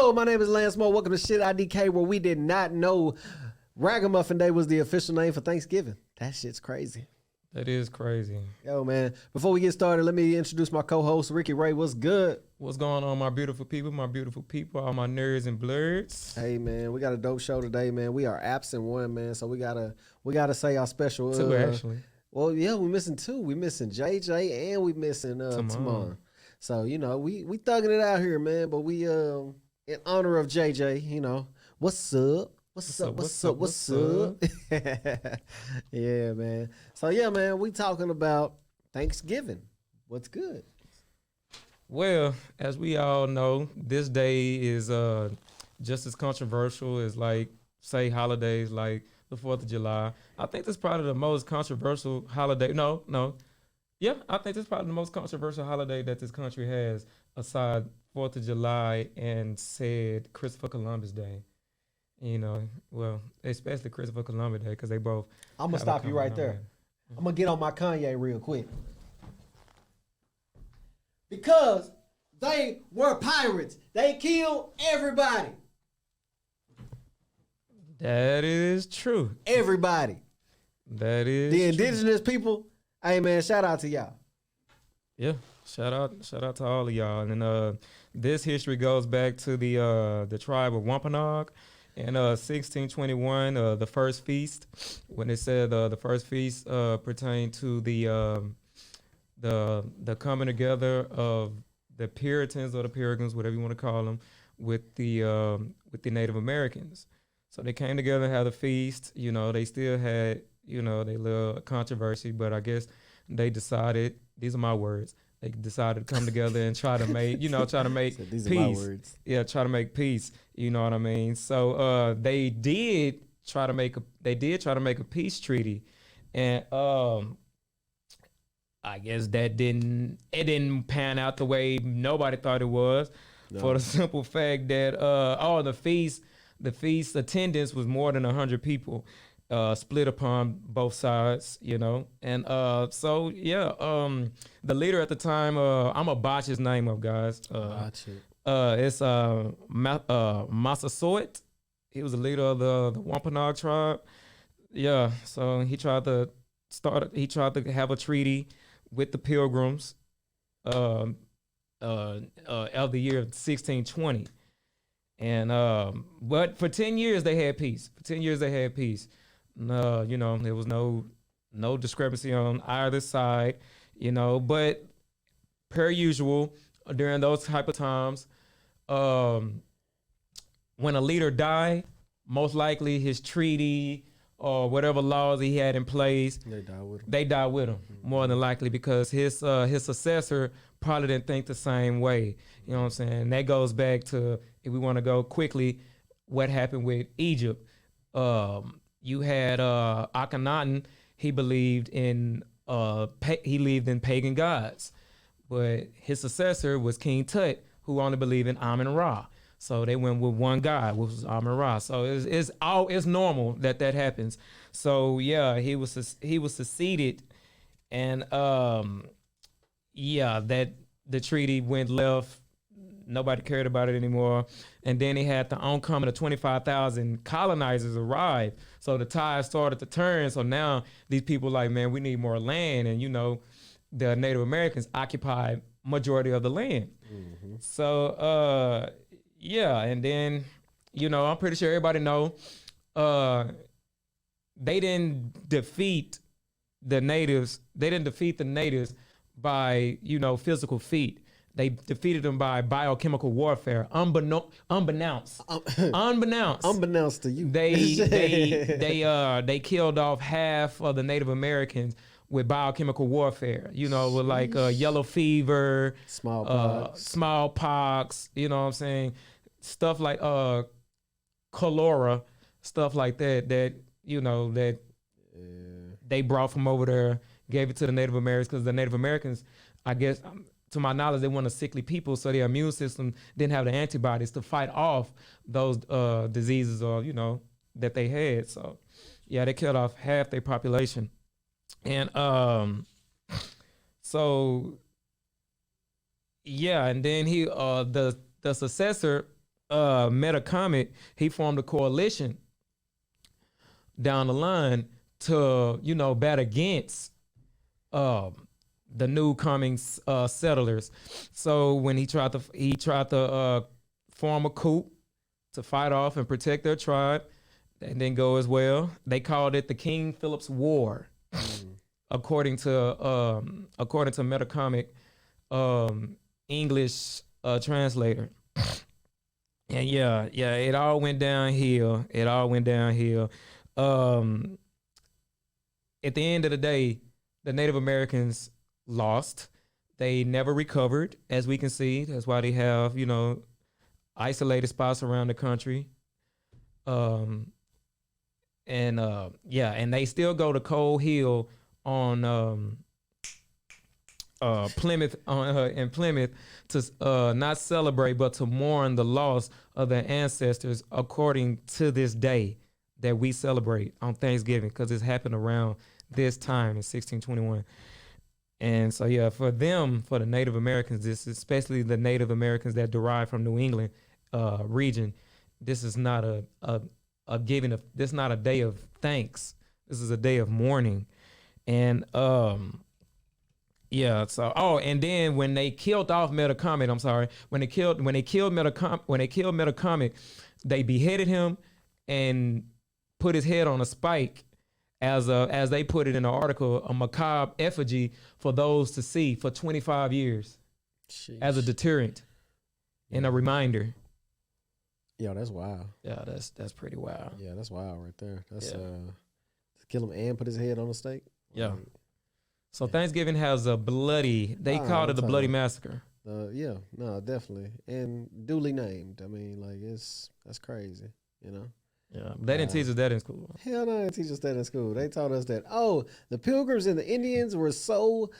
Yo, my name is Lance Moore. Welcome to Shit IDK, where we did not know Ragamuffin Day was the official name for Thanksgiving. That shit's crazy. That is crazy. Yo, man. Before we get started, let me introduce my co-host, Ricky Ray. What's good? What's going on, my beautiful people, all my nerds and blurs? Hey, man, we got a dope show today, man. We are absent one, man, so we gotta say our special. Two, actually. Well, yeah, we missing two. We missing JJ and we missing Tamon. So, you know, we thugging it out here, man. But we in honor of JJ, you know, what's up? What's up? Yeah, man. So, yeah, man, we talking about Thanksgiving. What's good? Well, as we all know, this day is just as controversial as, like, say, holidays like the 4th of July. I think this is probably the most controversial holiday. Yeah, I think this is probably the most controversial holiday that this country has, aside 4th of July and said Christopher Columbus Day. You know, well, especially Christopher Columbus Day, because they both. I'm going to stop you right there. I'm going to get on my Kanye real quick. Because they were pirates. They killed everybody. That is true. Everybody. That is the indigenous people. Hey, man, shout out to y'all. Yeah, shout out to all of y'all. And this history goes back to the tribe of Wampanoag. In 1621, the first feast, when it said the first feast pertained to the coming together of the Puritans or the Pilgrims, whatever you want to call them, with the Native Americans. So they came together and had a feast. You know, they still had, you know, they little controversy, but I guess they decided, these are my words, they decided to come together and try to make, you know, try to make these peace. Are my words. Yeah, try to make peace. You know what I mean? So they did try to make a peace treaty, and I guess it didn't pan out the way nobody thought it was, for the simple fact that the feast attendance was more than 100 people. Split upon both sides, you know, and so yeah, the leader at the time, I'm gonna botch his name up, guys. It's Massasoit. He was the leader of the Wampanoag tribe. Yeah, so he tried to have a treaty with the Pilgrims, of the year 1620, and but for 10 years they had peace. No, you know, there was no discrepancy on either side, you know, but per usual, during those type of times, when a leader died, most likely his treaty or whatever laws he had in place, they died with him, more than likely, because his successor probably didn't think the same way. You know what I'm saying? That goes back to, if we want to go quickly, what happened with Egypt. You had Akhenaten. He believed in pagan gods, but his successor was King Tut, who only believed in Amun Ra. So they went with one god, which was Amun Ra. So it's normal that happens. So yeah, he was succeeded, and that the treaty went left. Nobody cared about it anymore. And then he had the oncoming of 25,000 colonizers arrive. So the tide started to turn. So now these people like, man, we need more land. And, you know, the Native Americans occupy majority of the land. Mm-hmm. So, and then, you know, I'm pretty sure everybody know they didn't defeat the natives. They didn't defeat the natives by, you know, physical feat. They defeated them by biochemical warfare, unbeknownst to you. They killed off half of the Native Americans with biochemical warfare. You know, with like yellow fever, smallpox. You know what I'm saying? Stuff like cholera, stuff like that. That you know that they brought from over there, gave it to the Native Americans, because the Native Americans, I guess, to my knowledge, they weren't a sickly people, so their immune system didn't have the antibodies to fight off those diseases, or, you know, that they had. So, yeah, they killed off half their population. And so, yeah, and then the successor met a comet, he formed a coalition down the line to, you know, bat against the new coming settlers. So when he tried to form a coup to fight off and protect their tribe, that didn't go as well. They called it the King Philip's War, according to Metacomic English translator. And yeah, it all went downhill. At the end of the day, the Native Americans lost. They never recovered, as we can see. That's why they have, you know, isolated spots around the country. And they still go to Coal Hill on Plymouth in Plymouth to not celebrate but to mourn the loss of their ancestors, according to this day that we celebrate on Thanksgiving, because it's happened around this time in 1621. And so yeah, for them, for the Native Americans, this is especially the Native Americans that derive from New England region, this is not a giving of, this is not a day of thanks. This is a day of mourning. And yeah, so and then when they killed off Metacomet, when they killed Metacomet, they beheaded him and put his head on a spike as they put it in the article, a macabre effigy for those to see for 25 years. Sheesh. As a deterrent and a reminder. Yeah, that's wild. Yeah, that's pretty wild. Yeah, that's wild right there. That's to kill him and put his head on a stake. Yeah. So Thanksgiving has a bloody. They called it a bloody massacre. Yeah, no, definitely, and duly named. I mean, like that's crazy, you know. Yeah, they didn't teach us that in school. Hell no, they didn't teach us that in school. They taught us that, the Pilgrims and the Indians were so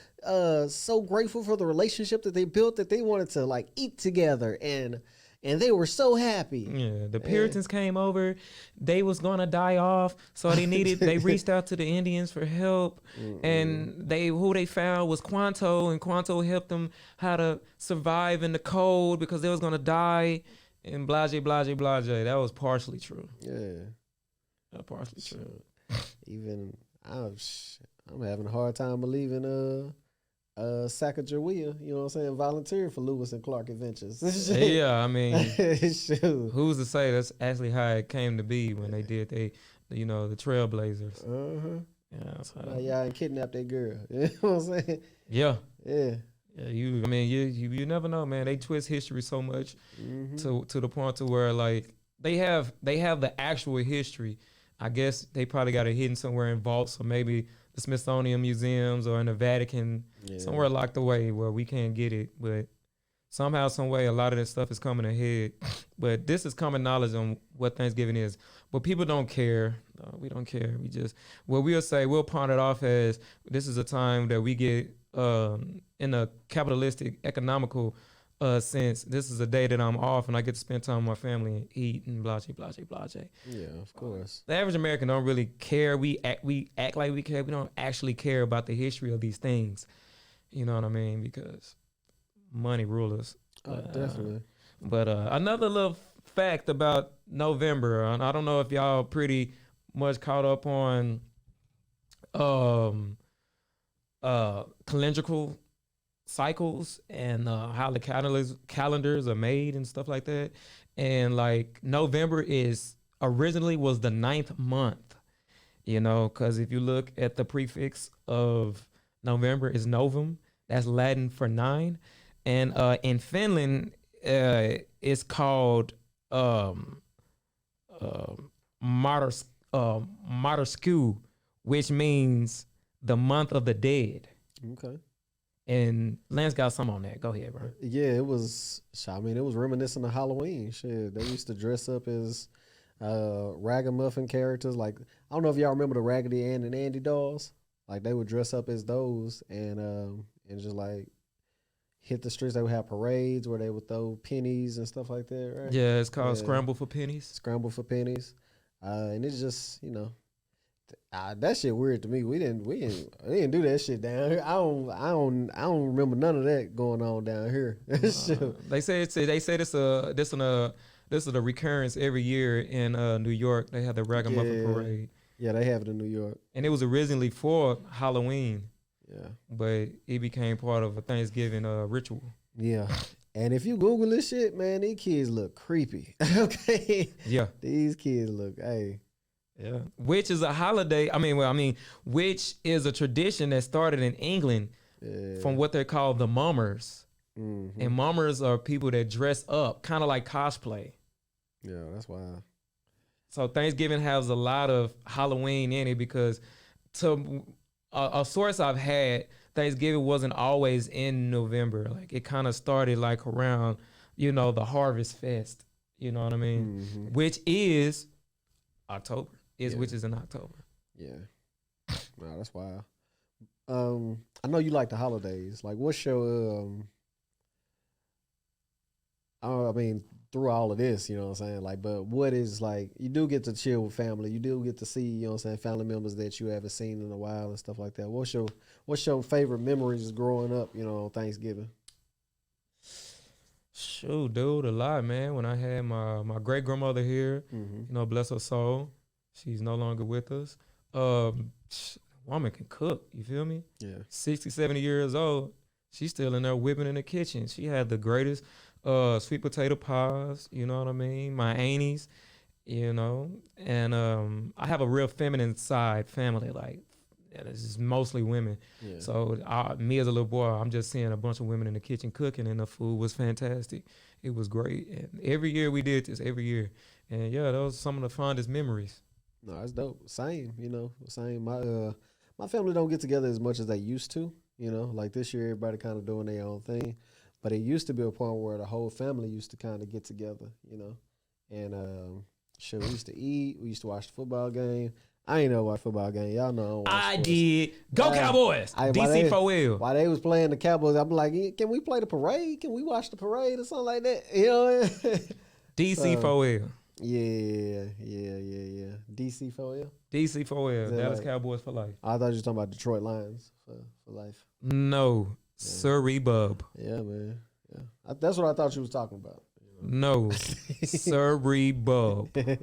grateful for the relationship that they built that they wanted to like eat together and they were so happy. Yeah, the Puritans came over. They was gonna die off, so they reached out to the Indians for help. And who they found was Quanto, and Quanto helped them how to survive in the cold because they was gonna die. And blase. That was partially true. Yeah, partially true. Even I'm having a hard time believing Sacagawea, you know what I'm saying, volunteered for Lewis and Clark Adventures. Yeah, I mean, who's to say that's actually how it came to be when they did the Trailblazers. Yeah, so. Y'all ain't kidnapped that girl. You know what I'm saying? Yeah. Yeah. Yeah, you never know, man. They twist history so much to the point to where like they have the actual history. I guess they probably got it hidden somewhere in vaults, or maybe the Smithsonian museums or in the Vatican, somewhere locked away where we can't get it. But somehow, some way, a lot of this stuff is coming ahead. But this is common knowledge on what Thanksgiving is. But people don't care. We don't care. We'll pawn it off as this is a time that we get in a capitalistic, economical sense. This is a day that I'm off and I get to spend time with my family and eat and blah. Yeah, of course. The average American don't really care. We act like we care. We don't actually care about the history of these things. You know what I mean? Because money rules us. Definitely. But another little fact about November, and I don't know if y'all pretty much caught up on calendrical cycles and how the calendars are made and stuff like that. And like November originally was the 9th month, because if you look at the prefix of November is novum, that's Latin for 9. And in Finland, it's called Marrasku, which means the month of the dead. Okay. And Lance got some on that. Go ahead, bro. Yeah, it was reminiscent of Halloween. Shit, they used to dress up as ragamuffin characters. Like, I don't know if y'all remember the Raggedy Ann and Andy dolls. Like, they would dress up as those and just like hit the streets. They would have parades where they would throw pennies and stuff like that, right? Yeah, it's called Scramble for Pennies. Scramble for Pennies. And it's just, that shit weird to me. We didn't do that shit down here. I don't remember none of that going on down here. They say this an this is a recurrence every year in New York. They have the Ragamuffin Parade. Yeah, they have it in New York. And it was originally for Halloween. Yeah. But it became part of a Thanksgiving ritual. Yeah. And if you Google this shit, man, these kids look creepy. Okay. Yeah. These kids look, hey. Yeah. Which is a holiday. Which is a tradition that started in England from what they call the mummers. Mm-hmm. And mummers are people that dress up, kind of like cosplay. Yeah, that's wild. So Thanksgiving has a lot of Halloween in it because to a source I've had, Thanksgiving wasn't always in November. Like it kind of started like around, the Harvest Fest. You know what I mean? Mm-hmm. Which is October. Which is in October. Yeah. No, that's wild. I know you like the holidays. Like what's your through all of this, you know what I'm saying? Like, but what is like, you do get to chill with family. You do get to see, you know what I'm saying, family members that you haven't seen in a while and stuff like that. What's your favorite memories growing up, on Thanksgiving? Shoot, dude, a lot, man. When I had my great grandmother here, bless her soul. She's no longer with us. Woman can cook, you feel me? Yeah. 60, 70 years old. She's still in there whipping in the kitchen. She had the greatest sweet potato pies, you know what I mean? My aunties, and I have a real feminine side family, like it's just mostly women. Yeah. So me as a little boy, I'm just seeing a bunch of women in the kitchen cooking, and the food was fantastic. It was great. And every year we did this, every year. And yeah, those are some of the fondest memories. No, that's dope. Same, same. My family don't get together as much as they used to, like this year everybody kind of doing their own thing. But it used to be a point where the whole family used to kind of get together, and we used to eat. We used to watch the football game. I ain't know watch football game. Y'all know I don't watch sports. Did. Go Cowboys. DC for real. While they was playing the Cowboys, I'm like, can we play the parade? Can we watch the parade or something like that? DC for real. Yeah. DC for real. DC for real. Dallas Cowboys for life. I thought you were talking about Detroit Lions for life. No. Yeah. Sorry, bub. Yeah, man. Yeah, that's what I thought you was talking about. No, sorry, bub. They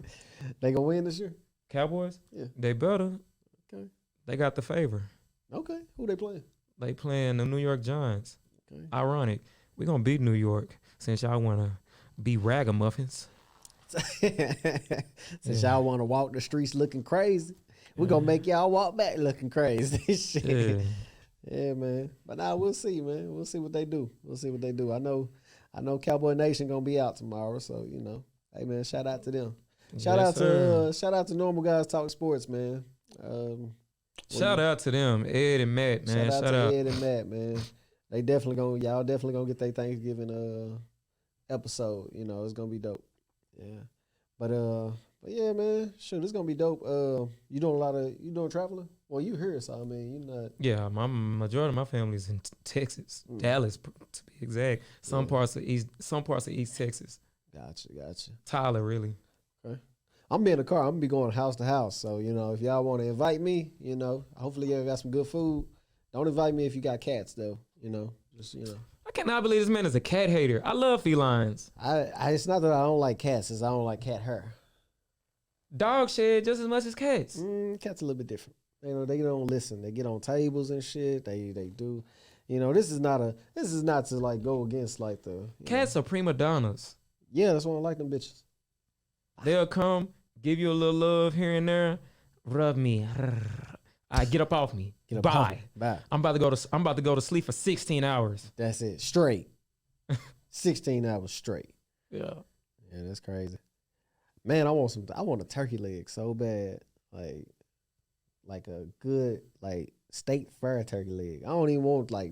gonna win this year? Cowboys? Yeah, they better. Okay, they got the favor. Okay, who they playing? They playing the New York Giants. Okay, ironic. We gonna beat New York since y'all wanna be ragamuffins. Since y'all wanna walk the streets looking crazy, we gonna make y'all walk back looking crazy. Shit. Yeah. Yeah, man. But now we'll see, man. We'll see what they do. I know Cowboy Nation gonna be out tomorrow, so hey man, shout out to them. Shout out to Normal Guys Talk Sports, man. Shout out to them, Ed and Matt, man. Shout out to Ed and Matt, man. Y'all definitely gonna get their Thanksgiving episode. It's gonna be dope. Yeah. But yeah, man. Sure, this gonna be dope. You doing traveling? Well, you here, so I mean, you're not. Yeah, my majority of my family's in Texas, Dallas to be exact. Some parts of East Texas. Gotcha. Tyler, really. Okay. I'm in the car. I'm gonna be going house to house. So if y'all want to invite me, hopefully y'all got some good food. Don't invite me if you got cats though. I cannot believe this man is a cat hater. I love felines. It's not that I don't like cats. It's I don't like cat hair. Dogs shed just as much as cats. Cats a little bit different. They don't listen. They get on tables and shit. They do. This is not to like go against like the cats are prima donnas. Yeah, that's why I like them bitches. They'll come, give you a little love here and there, rub me. Get up off me. Bye. I'm about to go to sleep for 16 hours. That's it. Straight. 16 hours straight. Yeah. Yeah, that's crazy. Man, I want a turkey leg so bad. Like a good state fair turkey leg. I don't even want I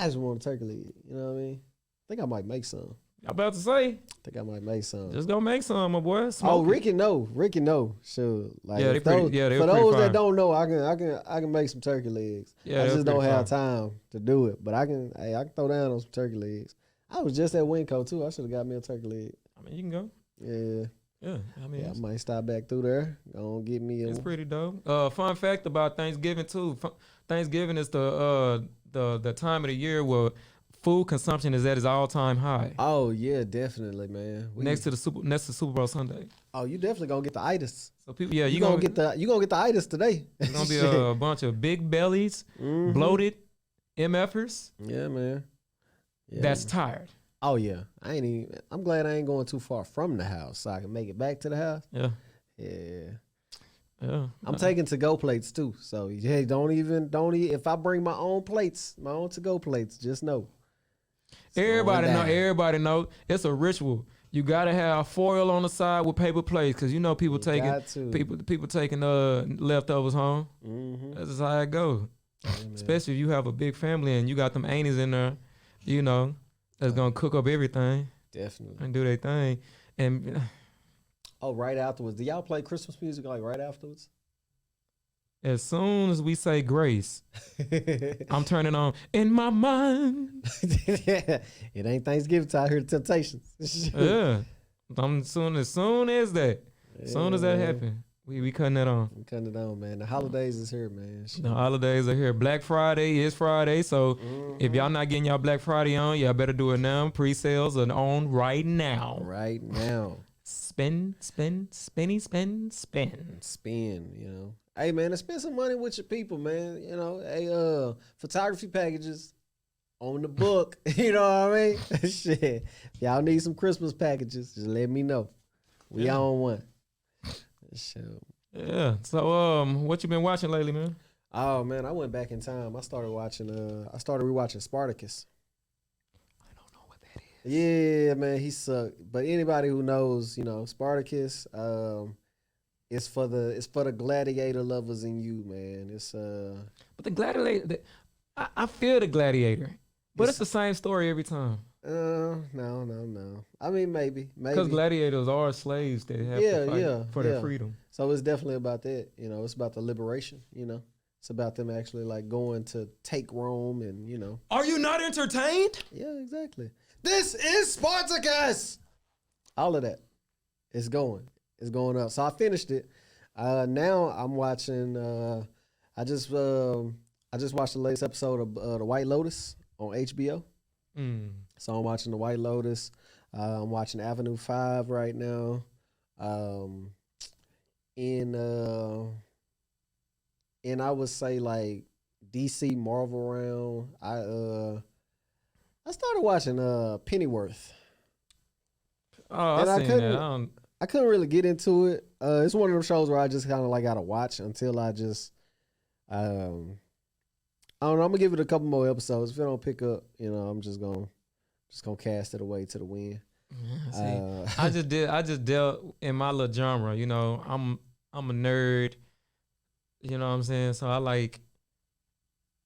just want a turkey leg. You know what I mean? I think I might make some. I'm about to say. I think I might make some. Just go make some, my boy. Smoke Ricky know. Sure. For those that don't know, I can make some turkey legs. Yeah, I just don't have time to do it. But I can throw down on some turkey legs. I was just at Winco too. I should have got me a turkey leg. I mean, you can go. Yeah. Yeah, I might stop back through there. Gonna get me a. It's pretty dope. Fun fact about Thanksgiving too. Thanksgiving is the time of the year where food consumption is at its all-time high. Oh yeah, definitely, man. Next to Super Bowl Sunday. Oh, you definitely gonna get the itis. So people, yeah, you gonna get the itis today. It's gonna be a bunch of big bellies, bloated MFers. Yeah, man. Yeah, that's tired. Oh yeah, I'm glad I ain't going too far from the house, so I can make it back to the house. Yeah. I'm taking to-go plates too. So hey, don't even. If I bring my own to-go plates, just know. Everybody know. It's a ritual. You gotta have foil on the side with paper plates, cause you know people taking leftovers home. That's just how it go. Especially if you have a big family and you got them aunties in there, you know, that's gonna cook up everything. Definitely. And do their thing. And right afterwards. Do y'all play Christmas music like right afterwards? As soon as we say grace, I'm turning on In My Mind. It ain't Thanksgiving till I hear the Temptations. Yeah. As soon as that happen, we cutting that on. We cutting it on, man. The holidays is here, man. The holidays are here. Black Friday is Friday, so if y'all not getting y'all Black Friday on, y'all better do it now. Pre-sales are on right now. Right now. Spend, spinny, spend. Spend, you know. Hey, man, spend some money with your people, man. You know, hey, photography packages on the book. You know what I mean? Shit. If y'all need some Christmas packages, just let me know. We on one. Sure. Yeah. So, what you been watching lately, man? Oh, man, I went back in time. I started rewatching Spartacus. I don't know what that is. Yeah, man, he sucked. But anybody who knows, you know, Spartacus, it's for the gladiator lovers in you, man. But the gladiator, I feel the gladiator, but it's the same story every time. No. I mean, maybe because gladiators are slaves that have to fight for their freedom. So it's definitely about that. You know, it's about the liberation. You know, it's about them actually like going to take Rome, and you know. Are you not entertained? Yeah, exactly. This is Spartacus. All of that, it's going up. So I finished it. Now I'm watching. I just watched the latest episode of The White Lotus on HBO. So I'm watching The White Lotus. I'm watching Avenue 5 right now. And I would say like DC Marvel round. I started watching Pennyworth. Oh, I seen that. I couldn't really get into it. It's one of those shows where I just kind of like gotta watch until I just I don't know. I'm gonna give it a couple more episodes. If it don't pick up, you know, I'm just gonna cast it away to the wind. I just dealt in my little genre. You know, I'm a nerd. You know what I'm saying? So I like,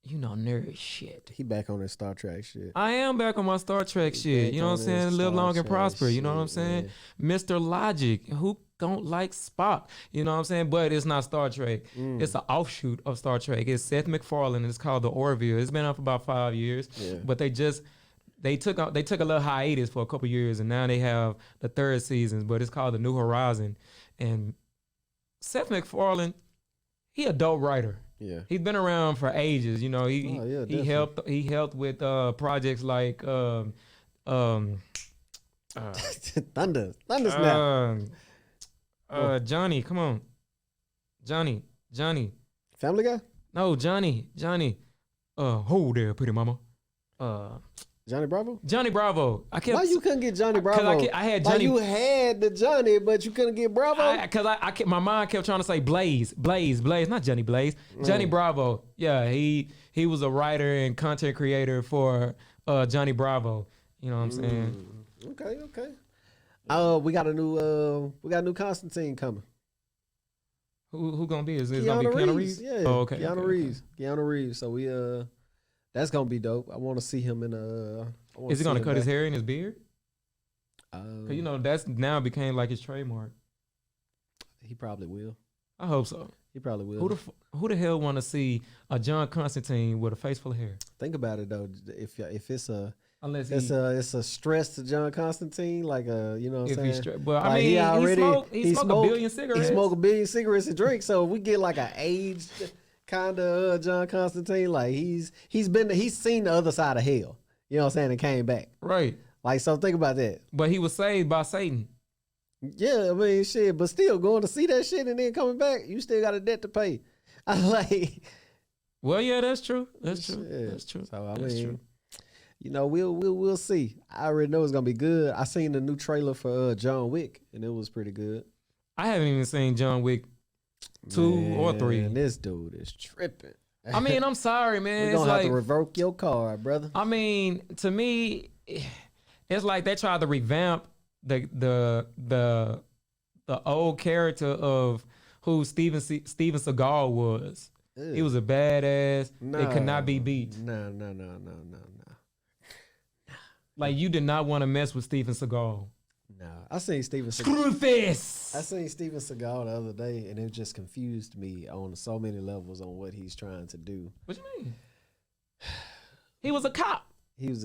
you know, nerd shit. He back on his Star Trek shit. I am back on my Star Trek shit. You know what I'm saying? Live long and prosper. You know what I'm saying? Mr. Logic. Who don't like Spock? You know what I'm saying? But it's not Star Trek. It's an offshoot of Star Trek. It's Seth MacFarlane. It's called The Orville. It's been out for about 5 years. Yeah. But they took a little hiatus for a couple years, and now they have the third season. But it's called The New Horizon. And Seth MacFarlane, he a dope writer. Yeah, he's been around for ages. You know, he helped with projects like Thunder Snap. Johnny, come on, Johnny. Family Guy? No, Johnny. Hold there, pretty mama. Johnny Bravo? Johnny Bravo. Why you couldn't get Johnny Bravo? I had Johnny. You had the Johnny, but you couldn't get Bravo? My mind kept trying to say Blaze, not Johnny Blaze. Johnny Bravo. Yeah, he was a writer and content creator for Johnny Bravo. You know what I'm saying? Okay. We got a new Constantine coming. Who gonna be? Is it gonna be Keanu Reeves? Yeah. Oh, okay. Keanu Reeves. So that's gonna be dope. I want to see him in Is he gonna cut his hair and his beard? Cause you know that's now became like his trademark. He probably will. I hope so. He probably will. Who the hell want to see a John Constantine with a face full of hair? Think about it though. If it's a stress to John Constantine, like you know what I'm saying? But I mean, he smoked a billion cigarettes. He smoked a billion cigarettes and drinks. So if we get like an aged kind of John Constantine, like he's seen the other side of hell. You know what I'm saying? And came back. Right. Like, so think about that. But he was saved by Satan. Yeah, I mean, shit. But still, going to see that shit and then coming back, you still got a debt to pay. I like. Well, yeah, that's true. That's true. Shit. That's true. So That's true. you know, we'll see. I already know it's gonna be good. I seen the new trailer for John Wick, and it was pretty good. I haven't even seen John Wick 2 or 3. Man, this dude is tripping. I mean, I'm sorry, man. We're It's gonna have like, to revoke your card, brother. I mean, to me, it's like they tried to revamp the old character of who Steven Seagal was. Ew. He was a badass. It could not be beat. No. Like, you did not want to mess with Steven Seagal. No, I seen Steven Seagal. Screw this. I seen Steven Seagal the other day, and it just confused me on so many levels on what he's trying to do. What you mean? He was a cop. He was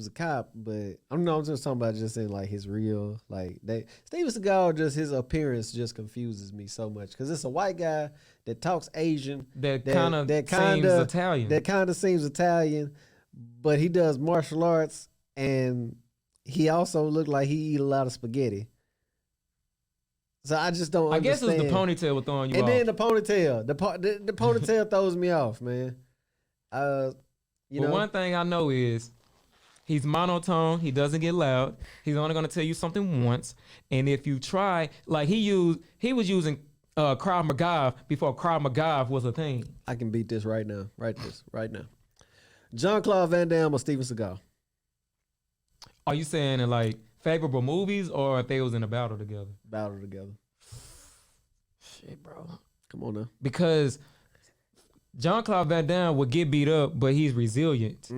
a cop, but I'm just talking about just in like his real like that. Steven Seagal, just his appearance just confuses me so much because it's a white guy that talks Asian That kind of seems Italian. That kind of seems Italian, but he does martial arts and he also looked like he eat a lot of spaghetti. So I just don't understand. I guess it's the ponytail was throwing you and off. then the ponytail, the ponytail throws me off, man. One thing I know is he's monotone. He doesn't get loud. He's only going to tell you something once. And if you try, like he was using Krav Maga before Krav Maga was a thing. I can beat this right now. Right now. Jean-Claude Van Damme or Steven Seagal? Are you saying in like favorable movies or if they was in a battle together? Battle together. Shit, bro. Come on now. Because Jean-Claude Van Damme would get beat up, but he's resilient.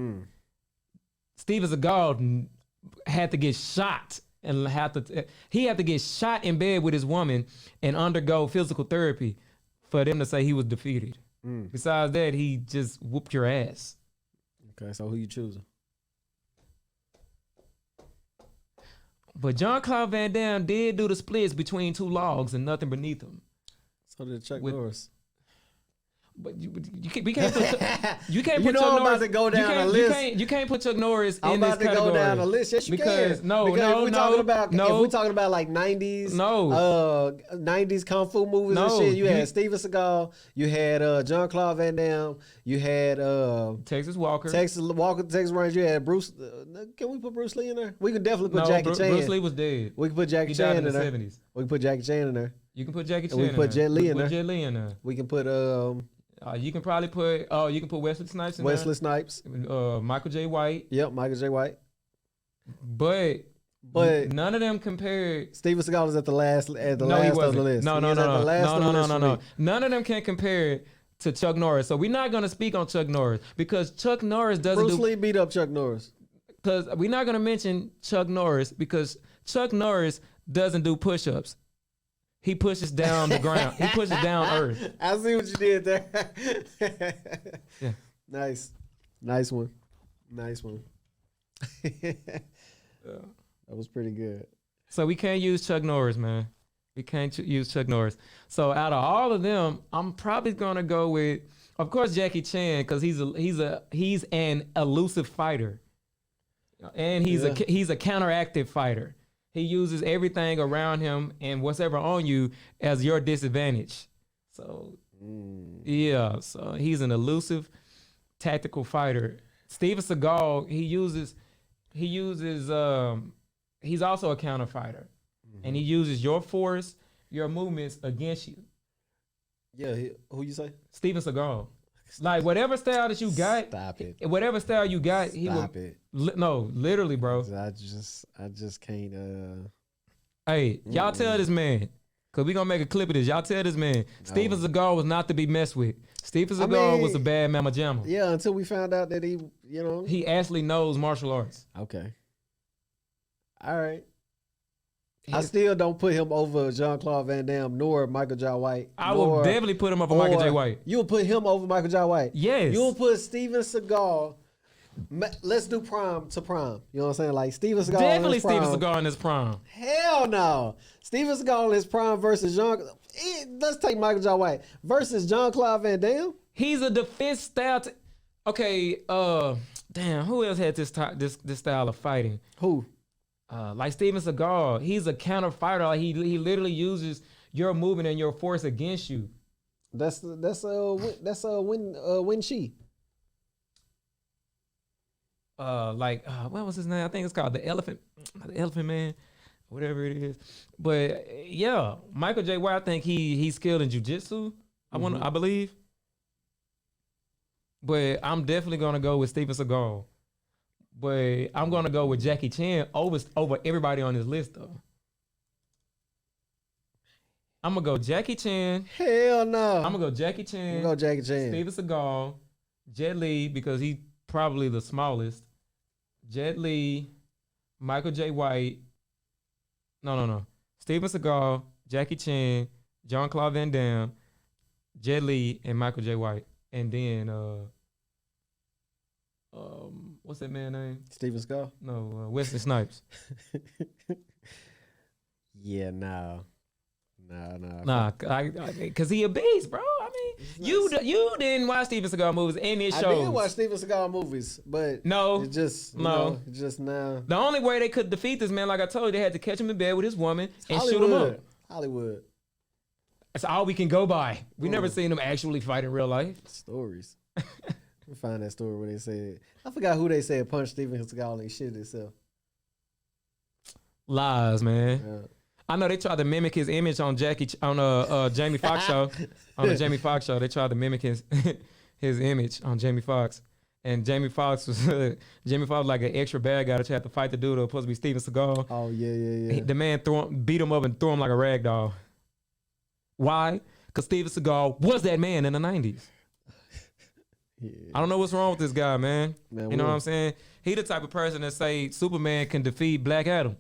Steven Seagal had to get shot and he had to get shot in bed with his woman and undergo physical therapy for them to say he was defeated. Besides that, he just whooped your ass. Okay, so who you choosing? But Jean-Claude Van Damme did do the splits between two logs and nothing beneath them. So did Chuck Norris. But we can't put you can't put you know Chuck I'm Norris. about to go down a list. You can't put Chuck Norris I'm in this about to category. go down a list. Yes, you because, can. No, because no, if we're no, talking about no. if we're talking about like 90s, 90s kung fu movies and shit. You had Steven Seagal, you had Jean-Claude Van Damme, you had Texas Walker, Texas Ranger. You had Bruce. Can we put Bruce Lee in there? We can definitely put Jackie Chan. Bruce Lee was dead. We can put Jackie He Chan died in there. the 70s. We can put Jackie Chan in there. You can put Jackie Chan. We can put Jet Li in there. Jet Li in there. We can put you can probably put Wesley Snipes in Wesley Snipes. Michael J. White. Yep, Michael J. White. But none of them compared. Steven Seagal is at the last of the list. No. None of them can compare to Chuck Norris. So we're not gonna speak on Chuck Norris because Chuck Norris doesn't. Bruce Lee beat up Chuck Norris. Because we're not gonna mention Chuck Norris because Chuck Norris doesn't do push-ups. He pushes down the ground. He pushes down earth. I see what you did there. Yeah. Nice one. That was pretty good. So we can't use Chuck Norris, man. We can't use Chuck Norris. So out of all of them, I'm probably gonna go with, of course, Jackie Chan because he's an elusive fighter, and he's a counteractive fighter. He uses everything around him and whatever on you as your disadvantage. So yeah, so he's an elusive tactical fighter. Steven Seagal, he's also a counter fighter. And he uses your force, your movements against you. Yeah, who you say? Steven Seagal. Like whatever style that you got, stop it. Whatever style you got, no, literally, bro. I just can't. Hey, y'all tell this man, cause we gonna make a clip of this. Y'all tell this man, Steven Seagal was not to be messed with. Steven Seagal was a bad mama jamma. Yeah, until we found out that he actually knows martial arts. Okay. All right. I still don't put him over Jean-Claude Van Damme nor Michael J. White. I will definitely put him over Michael J. White. You will put him over Michael J. White. Yes. You will put Steven Seagal. Let's do prime to prime. You know what I'm saying? Like Steven Seagal. Definitely Steven Seagal in his prime. Hell no. Steven Seagal in his prime versus let's take Michael J. White versus Jean-Claude Van Damme. He's a defense style. damn, who else had this style of fighting? Who? Like Steven Seagal, he's a counter fighter. Like he literally uses your movement and your force against you. That's Win Chi. What was his name? I think it's called the Elephant Man, whatever it is. But yeah, Michael J. White, I think he's skilled in jujitsu. I believe. But I'm definitely gonna go with Steven Seagal. But I'm gonna go with Jackie Chan over everybody on this list though. I'm gonna go Jackie Chan. Hell no. I'm gonna go Jackie Chan. Go Jackie Chan. Steven Seagal, Jet Li because he's probably the smallest. Jet Li, Michael J. White. No. Steven Seagal, Jackie Chan, Jean-Claude Van Damme, Jet Li, and Michael J. White. And then what's that man's name? Steven Seagal? No, Wesley Snipes. Yeah, no. Nah, because he a beast, bro. I mean, you didn't watch Steven Seagal movies and it shows. I did watch Steven Seagal movies, but no, it's just no, just now. The only way they could defeat this man, like I told you, they had to catch him in bed with his woman and shoot him up. Hollywood. That's all we can go by. We never seen him actually fight in real life. Stories. We find that story where they said, I forgot who they said punched Steven Seagal and he shit himself. Lies, man. Yeah. I know they tried to mimic his image on Jamie Foxx show. On the Jamie Foxx show, they tried to mimic his image on Jamie Foxx. And Jamie Foxx was like an extra bad guy that had to fight the dude that was supposed to be Steven Seagal. Oh yeah. The man beat him up and threw him like a rag doll. Why? Because Steven Seagal was that man in the 90s. Yeah. I don't know what's wrong with this guy, man. You know what I'm saying? He the type of person that say Superman can defeat Black Adam.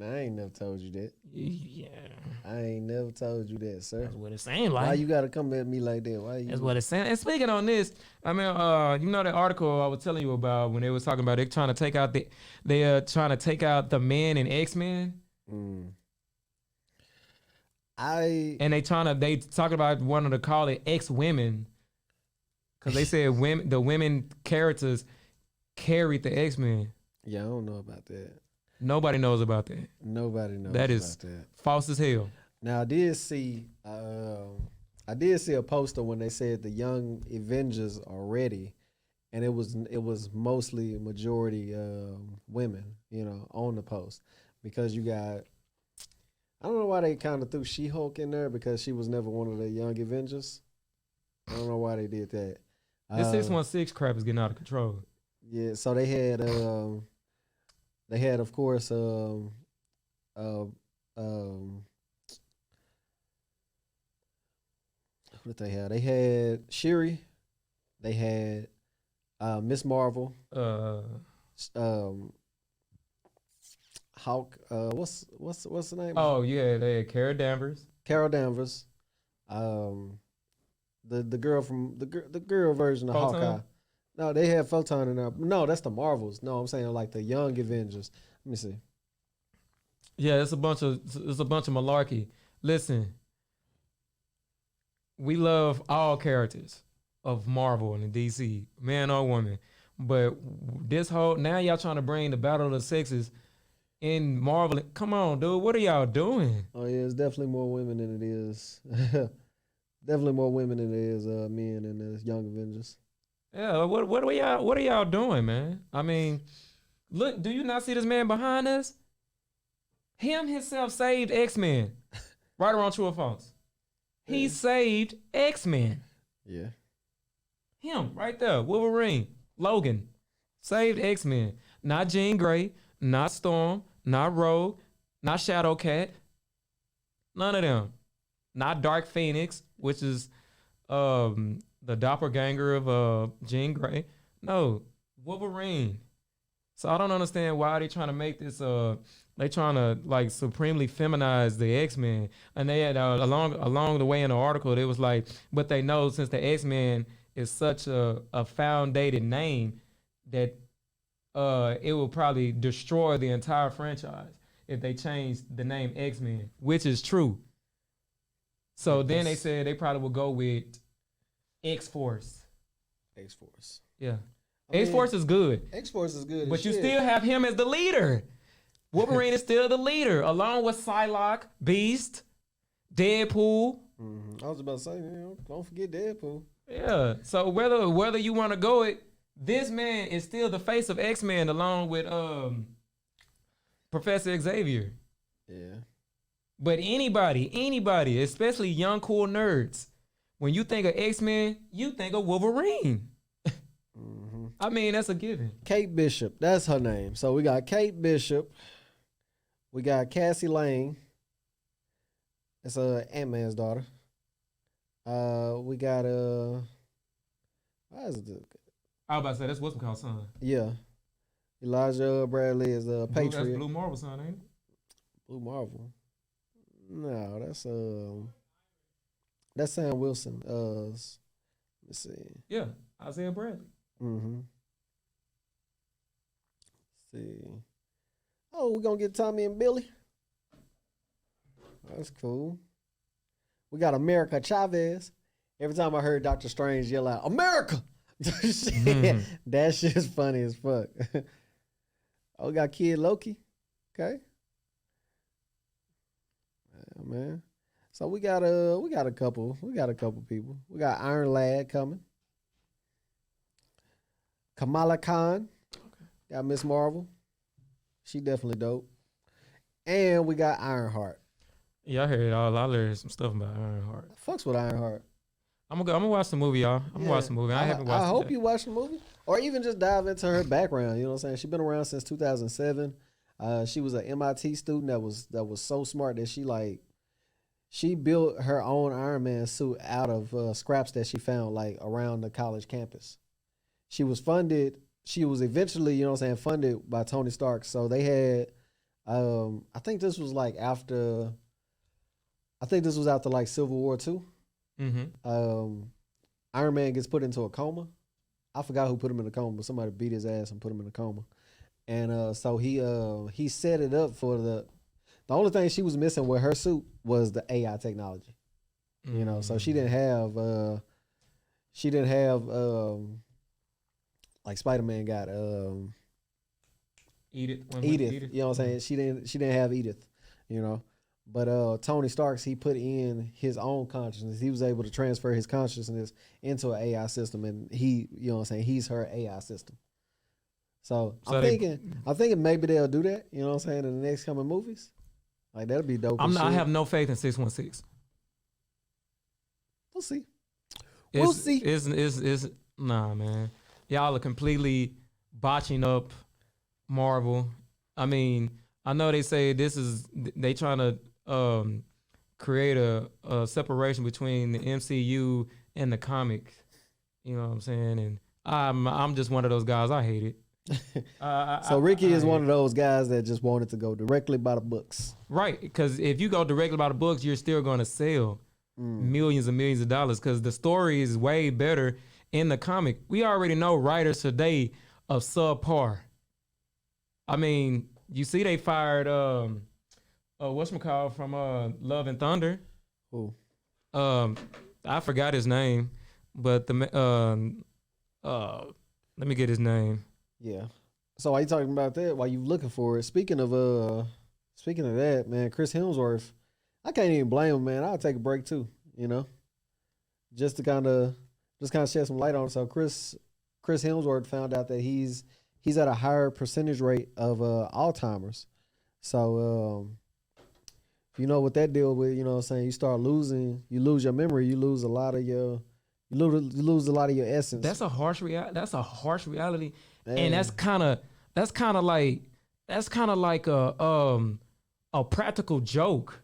I ain't never told you that. Yeah. I ain't never told you that, sir. That's what it's saying. Like, why you gotta come at me like that? Why you? That's what it's saying. And speaking on this, I mean, you know that article I was telling you about when they was talking about they trying to take out the men in X-Men. They talking about wanting to call it X-Women because they said the women characters carried the X-Men. Yeah, I don't know about that. Nobody knows about that. Nobody knows that is about that. False as hell. Now I did see a poster when they said the Young Avengers are ready, and it was mostly majority women, on the post because you got. I don't know why they kind of threw She-Hulk in there because she was never one of the Young Avengers. I don't know why they did that. This 616 crap is getting out of control. Yeah, so they had of course what did they have? They had Shuri, they had Miss Marvel, Hawk. What's the name? Oh yeah, they had Carol Danvers. The girl from the girl version of Photon? Hawkeye. No, they had Photon in there. No, that's the Marvels. No, I'm saying like the Young Avengers. Let me see. Yeah, it's a bunch of malarkey. Listen, we love all characters of Marvel and the DC, man or woman. But now y'all trying to bring the battle of the sexes in Marvel. Come on, dude. What are y'all doing? Oh yeah, it's definitely more women than it is. Definitely more women than it is men in the Young Avengers. Yeah, what are y'all doing, man? I mean, look, do you not see this man behind us? Him himself saved X-Men. Right or wrong, true or false? He saved X-Men. Yeah. Him right there, Wolverine, Logan, saved X-Men. Not Jean Grey, not Storm, not Rogue, not Shadowcat. None of them. Not Dark Phoenix, which is the doppelganger of Jean Grey. No, Wolverine. So I don't understand why they trying to make this. They trying to like supremely feminize the X-Men, and they had along the way in the article, it was like, but they know since the X-Men is such a foundated name that it will probably destroy the entire franchise if they change the name X-Men, which is true. So then they said they probably will go with X-Force. X-Force. Yeah. I mean, X-Force is good. X-Force is good, But as you shit. still have him as the leader. Wolverine is still the leader, along with Psylocke, Beast, Deadpool. I was about to say, don't forget Deadpool. Yeah. So whether you want to go it, this man is still the face of X-Men, along with Professor Xavier. Yeah. But anybody, especially young cool nerds, when you think of X-Men, you think of Wolverine. I mean, that's a given. Kate Bishop, that's her name. So we got Kate Bishop. We got Cassie Lang. That's Ant-Man's daughter. We got why is it? I was about to say that's what's called son. Yeah, Elijah Bradley is Patriot. That's Blue Marvel son, ain't it? Blue Marvel. No, that's Sam Wilson. Let's see. Yeah, Isaiah Bradley. Let's see. Oh, we're gonna get Tommy and Billy. That's cool. We got America Chavez. Every time I heard Doctor Strange yell out, America! That shit's funny as fuck. Oh, we got Kid Loki. Okay. Yeah, man. So we got a couple people. We got Iron Lad coming. Kamala Khan. Okay. Got Miss Marvel. She definitely dope. And we got Ironheart. Yeah, I heard it all. I learned some stuff about Ironheart. Fucks with Ironheart. I'm gonna watch the movie, y'all. I'm gonna watch the movie. I haven't watched it. I hope you watch the movie. Or even just dive into her background. You know what I'm saying? She's been around since 2007. She was an MIT student that was so smart that she built her own Iron Man suit out of scraps that she found around the college campus. She was eventually, you know what I'm saying, funded by Tony Stark. So they had, I think this was after Civil War II. Iron Man gets put into a coma. I forgot who put him in a coma, but somebody beat his ass and put him in a coma. And so he set it up for the only thing she was missing with her suit was the AI technology. You know, so she didn't have like Spider-Man got Edith. You know what I'm saying? She didn't have Edith, you know. But Tony Stark's, he put in his own consciousness. He was able to transfer his consciousness into an AI system, and you know what I'm saying, he's her AI system. So I'm thinking maybe they'll do that, you know what I'm saying, in the next coming movies. That'll be dope. I have no faith in 616. We'll see. Nah, man. Y'all are completely botching up Marvel. I mean, I know they say they trying to create a separation between the MCU and the comics. You know what I'm saying? And I'm just one of those guys. I hate it. So Ricky is one of those guys that just wanted to go directly by the books. Right, because if you go directly by the books, you're still going to sell millions and millions of dollars because the story is way better in the comic. We already know writers today of subpar. I mean, you see they fired whatchamacallit from Love and Thunder. Who? I forgot his name, but let me get his name. Yeah. So while you talking about that, while you looking for it, speaking of that, man, Chris Hemsworth, I can't even blame him, man. I'll take a break too, you know, just to kind of shed some light on it. So Chris Hemsworth found out that he's at a higher percentage rate of Alzheimer's. So you know what that deal with, you know what I'm saying, you lose your memory, you lose a lot of your essence. That's a harsh reality. Man. And that's kind of like a practical joke.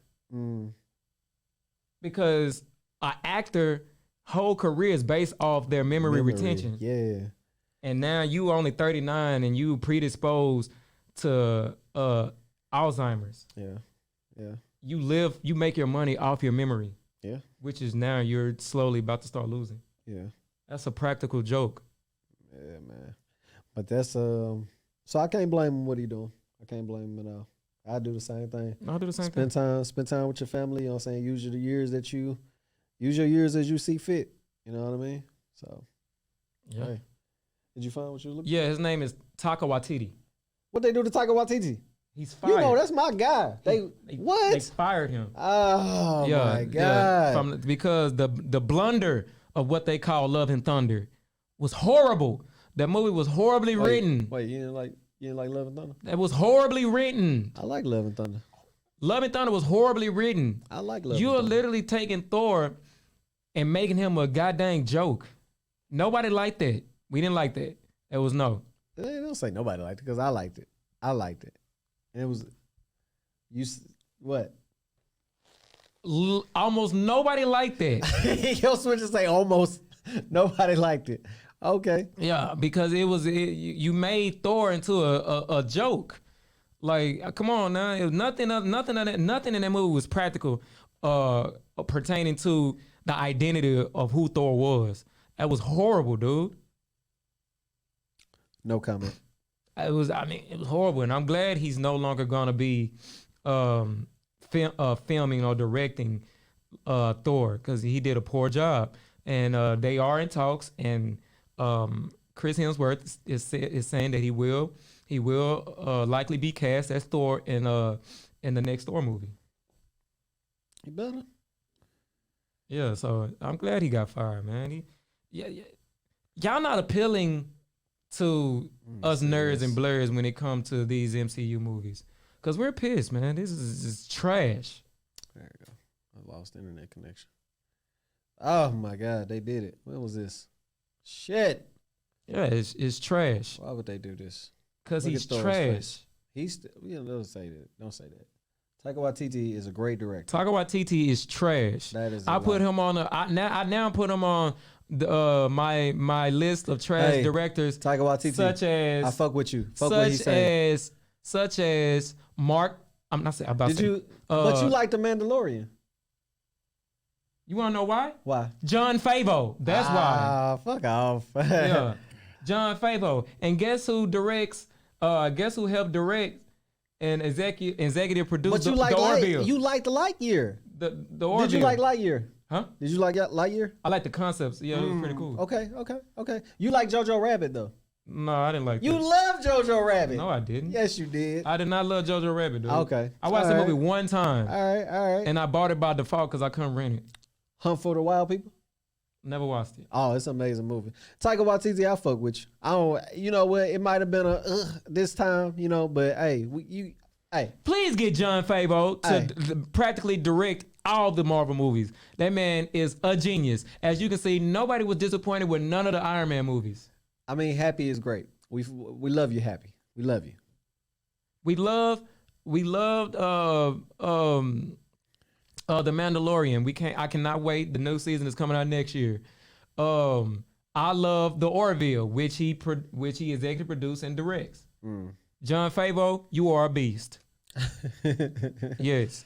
Because an actor whole career is based off their memory retention. Yeah. And now you only 39 and you predisposed to Alzheimer's. Yeah. Yeah. You make your money off your memory. Yeah. Which is now you're slowly about to start losing. Yeah. That's a practical joke. Yeah, man. But that's so I can't blame him what he doing. I can't blame him at all. I do the same thing. I'll do the same thing. Spend time with your family, you know what I'm saying? Use your years as you see fit. You know what I mean? So Yeah. Hey. Did you find what you were looking? Yeah, his name is Taika Waititi. What they do to Taika Waititi? He's fired. You know, that's my guy. They what? They fired him. Oh my God! Because the blunder of what they call Love and Thunder was horrible. That movie was horribly written. Wait, you didn't like Love and Thunder? That was horribly written. I like Love and Thunder. Love and Thunder was horribly written. I like Love. You are literally taking Thor and making him a goddamn joke. Nobody liked that. We didn't like that. It was no. Don't say nobody liked it because I liked it. I liked it. And it was what? Almost nobody liked that. Your switcher say almost nobody liked it. Okay. Yeah, because you made Thor into a joke. Like, come on now. It was nothing in that movie was practical pertaining to the identity of who Thor was. That was horrible, dude. No comment. It was horrible, and I'm glad he's no longer gonna be filming or directing Thor because he did a poor job. And they are in talks, and Chris Hemsworth is saying that he will likely be cast as Thor in the next Thor movie. He better. Yeah, so I'm glad he got fired, man. Y'all not appealing to us nerds and blurs when it comes to these MCU movies. Because we're pissed, man. This is trash. There you go. I lost internet connection. Oh, my God. They did it. When was this? Shit. Yeah, it's trash. Why would they do this? Because he's trash. Don't say that. Don't say that. Taika Waititi is a great director. Taika Waititi is trash. That is. I put him on. I now put him on my list of trash directors. Taika Waititi. Such as I fuck with you. Fuck what he's saying. Such as Mark. I'm not saying about. Did you? But you like The Mandalorian. You want to know why? Why? Jon Favreau. That's why. Fuck off. Yeah, Jon Favreau. And guess who directs? Guess who helped direct and executive produce but the Orville? You like the Lightyear. The Orville. Did you like Lightyear? Huh? Did you like Lightyear? I like the concepts. Yeah, it was pretty cool. Okay. You like Jojo Rabbit though? No, I didn't like. You love Jojo Rabbit? No, I didn't. Yes, you did. I did not love Jojo Rabbit, dude. Okay. I watched the movie one time. All right. And I bought it by default because I couldn't rent it. Hunt for the Wild People? Never watched it. Oh, it's an amazing movie. Taika Waititi, I fuck with you. I don't. You know what? It might have been this time. You know, but hey, Please get Jon Favreau to practically direct all the Marvel movies. That man is a genius. As you can see, nobody was disappointed with none of the Iron Man movies. I mean, Happy is great. We love you, Happy. We love you. We loved The Mandalorian. I cannot wait. The new season is coming out next year. I love The Orville, which he executive produced and directs. Jon Favreau, you are a beast. Yes.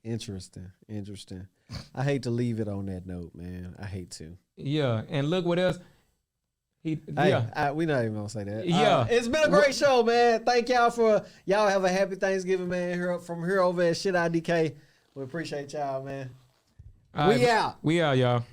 Interesting. I hate to leave it on that note, man. I hate to. Yeah, and look what else. We not even gonna say that. Yeah, it's been a great show, man. Thank y'all have a happy Thanksgiving, man. From here over at Shit IDK, we appreciate y'all, man. We out, y'all.